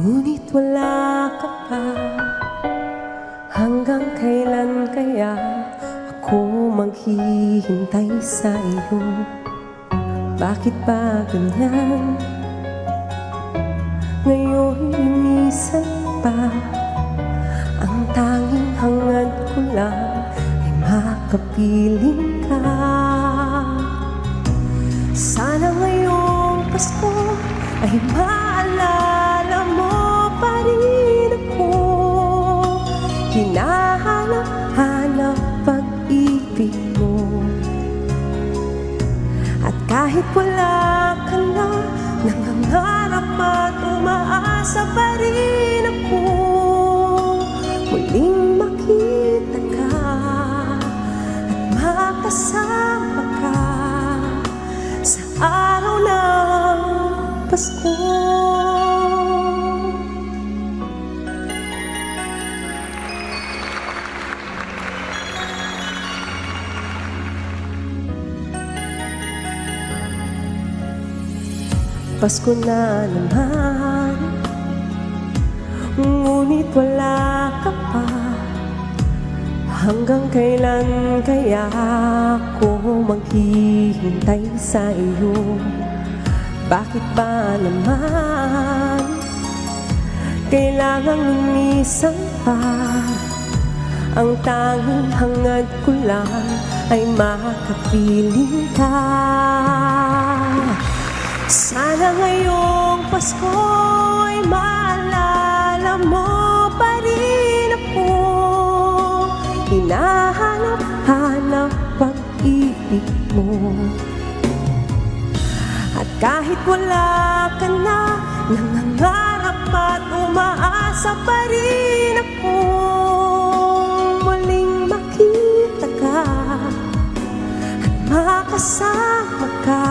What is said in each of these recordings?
Ngunit wala ka pa. Hanggang kailan kaya ako maghihintay sa iyo? Bakit ba ganyan? Ngayon lumisan pa. Ang tanging hangad ko lang ay makapiling ka. Sana ngayong Pasko ay maalala mo pa rin ako. Hinahanap-hanap pag-ibig mo. At kahit wala ka na, nangangarap at umaasa pa rin ako. Muling makita ka at makasama ka sa araw ng Pasko. Pasko na naman, ngunit wala ka pa. Hanggang kailan kaya ako maghihintay sa iyo? Bakit ba naman kailangang lumisan pa? Ang tanging hangad ko lang ay makapiling ka. Sana ngayong Pasko ay maalala mo pa rin ako. Hinahanap-hanap pag-ibig mo. At kahit wala ka na, nangangarap at umaasa pa rin ako. Muling makita ka at makasama ka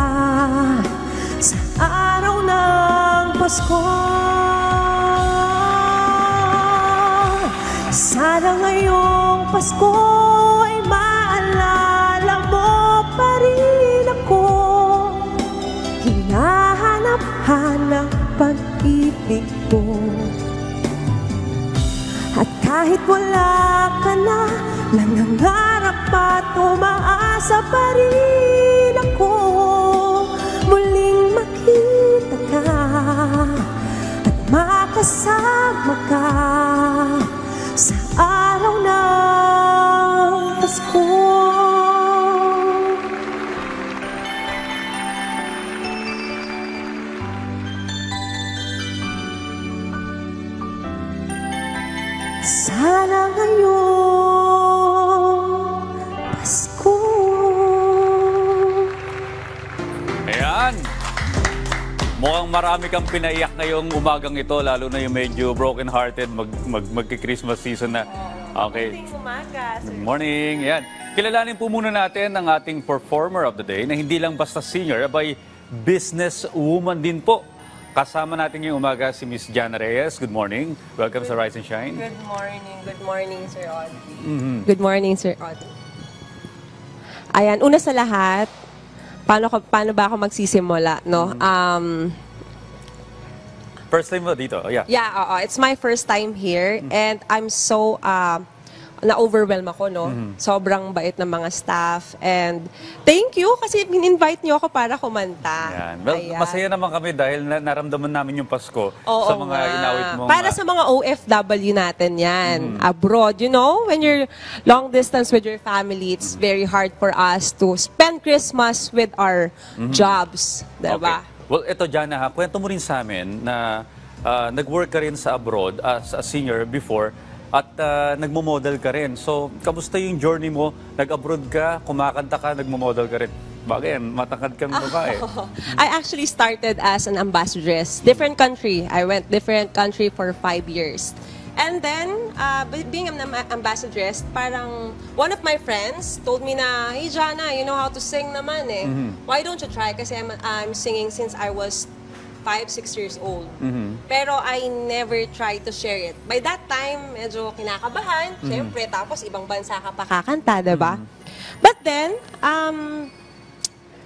sa araw ng Pasko. Sana ngayong Pasko ay maalala mo pa rin ako. Hinahanap-hanap pag-ibig mo. At kahit wala ka na, nangangarap at umaasa pa rin ako. Muling makita ka at makasama ka sa araw ng Pasko. Sana ngayong Pasko. Ayan. Mukhang marami kang pinaiyak ngayong umagang ito, lalo na yung medyo broken-hearted, magki-Christmas season na. Okay. Good morning. Ayan. Kilalanin po muna natin ang ating performer of the day na hindi lang basta singer, abay business woman din po. Kasama natin ngayong umaga si Miss Jana Reyes. Good morning. Welcome sa Rise and Shine. Good morning. Good morning, Sir Audrey. Good morning, Sir Audrey. Ayan, una sa lahat, paano ba ako magsisimula, no? First time mo dito? Oh, yeah. Yeah, it's my first time here and I'm so na-overwhelm ako, no? Sobrang bait ng mga staff and thank you kasi in-invite niyo ako para kumanta. Ayan. Well, Ayan. masaya naman kami dahil naramdaman namin yung Pasko Oo sa mga nga. inawit mo. Para sa mga OFW natin yan, abroad, you know, when you're long distance with your family, it's very hard for us to spend Christmas with our jobs, diba? Okay. Well, ito, Jana, ha, kwento mo rin sa amin na nag-work ka rin sa abroad as a singer before at nagmo-model ka rin. So, kamusta yung journey mo? Nag-abroad ka, kumakanta ka, nagmo-model ka rin. Bagay, matangkad kang babae. I actually started as an ambassadress. Different country. I went different country for 5 years. And then, being an ambassadress, parang one of my friends told me na, hey Jana, you know how to sing naman eh. Why don't you try? Kasi I'm singing since I was 5-6 years old. Pero I never tried to share it. By that time, medyo kinakabahan. Siyempre, tapos ibang bansa ka pa kakanta, diba? But then,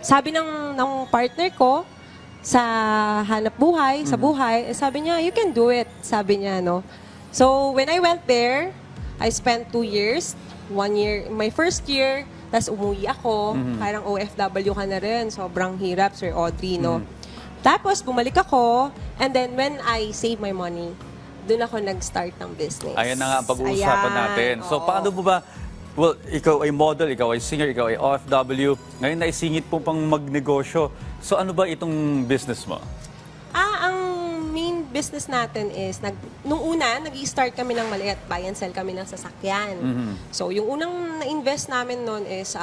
sabi ng partner ko, sa hanap buhay, sa buhay. Sabi niya, you can do it, sabi niya, no? So, when I went there, I spent 2 years. 1 year, my first year, tas umuwi ako. Parang OFW ka na rin. Sobrang hirap, Sir Audrey, no? Tapos, bumalik ako. And then, when I save my money, doon ako nag-start ng business. Ayan na nga ang pag-uusapan Ayan, natin. So, oo. paano mo ba, well, ikaw ay model, ikaw ay singer, ikaw ay OFW. Ngayon naisingit po pang magnegosyo. So, ano ba itong business mo? Ang main business natin is, nung una, nag-start kami ng maliit, buy and sell kami ng sasakyan. So, yung unang na-invest namin noon is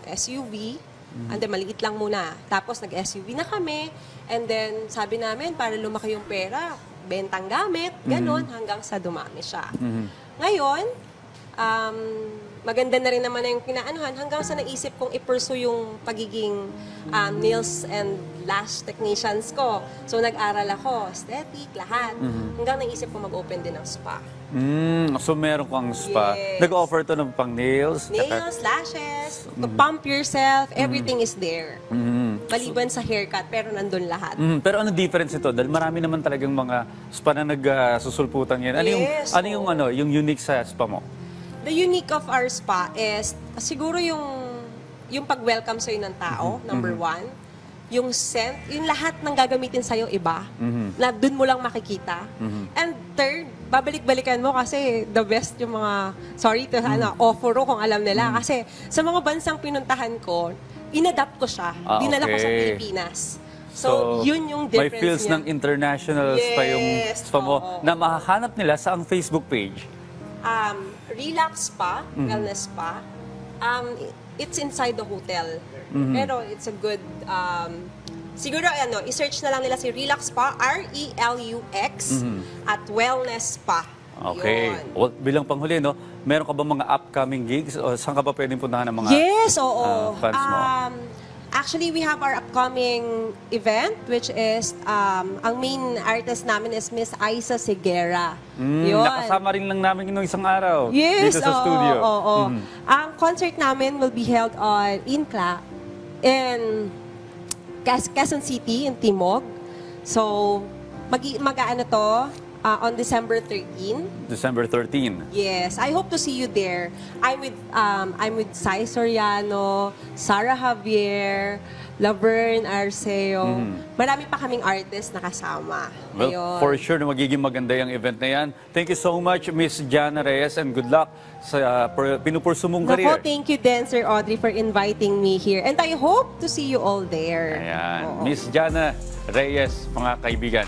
SUV. And then, maliit lang muna. Tapos, nag-SUV na kami. And then, sabi namin, para lumaki yung pera, bentang gamit, ganon, hanggang sa dumami siya. Ngayon, maganda na rin naman na yung pinaanuhan hanggang sa naisip kong i-pursue yung pagiging nails and lash technicians ko. So, nag-aral ako, aesthetic, lahat. Hanggang naisip ko mag-open din ng spa. So, meron kang spa. Yes. Nag-offer to ng pang nails? Nails, lashes, to pump yourself, everything is there. Maliban sa haircut, pero nandun lahat. Pero ano difference ito? Dahil marami naman talagang mga spa na nagsusulputan yan. Ano Yes, yung unique sa spa mo? The unique of our spa is, siguro yung pag-welcome sa'yo ng tao, number one. Yung scent, yung lahat ng gagamitin sa'yo iba, na dun mo lang makikita. And third, babalik-balikan mo kasi the best yung mga, sorry to offer kung alam nila. Kasi sa mga bansang pinuntahan ko, inadapt ko siya. Dinala ko sa Pilipinas. So, yun yung difference may feels niya. ng international spa yung spa mo na mahahanap nila sa ang Facebook page. Relax Spa, Wellness Spa. It's inside the hotel. Pero it's a good, siguro i-search na lang nila si Relax Spa, RELUX, at Wellness Spa. Okay. Yun. Well, bilang panghuli, no, meron ka ba mga upcoming gigs? O saan ka ba pwedeng puntahan ng mga Yes, oo. fans mo? Actually, we have our upcoming event, which is, ang main artist namin is Miss Aiza Seguera. Yun. Nakasama rin lang namin nung isang araw Yes, dito sa studio. Oo. Ang concert namin will be held in Quezon City, in Timog. So, mag-aano to on December 13. December 13. Yes, I hope to see you there. I'm with Sai Soriano, Sarah Javier, Laverne Arceo. Marami pa kaming artist na kasama. Well, Ayun. for sure na magiging maganda yung event na yan. Thank you so much, Miss Jana Reyes, and good luck sa pinupursu mong career. Nako, thank you din, Sir Audrey, for inviting me here. And I hope to see you all there. Ayan. Oo. Miss Jana Reyes, mga kaibigan.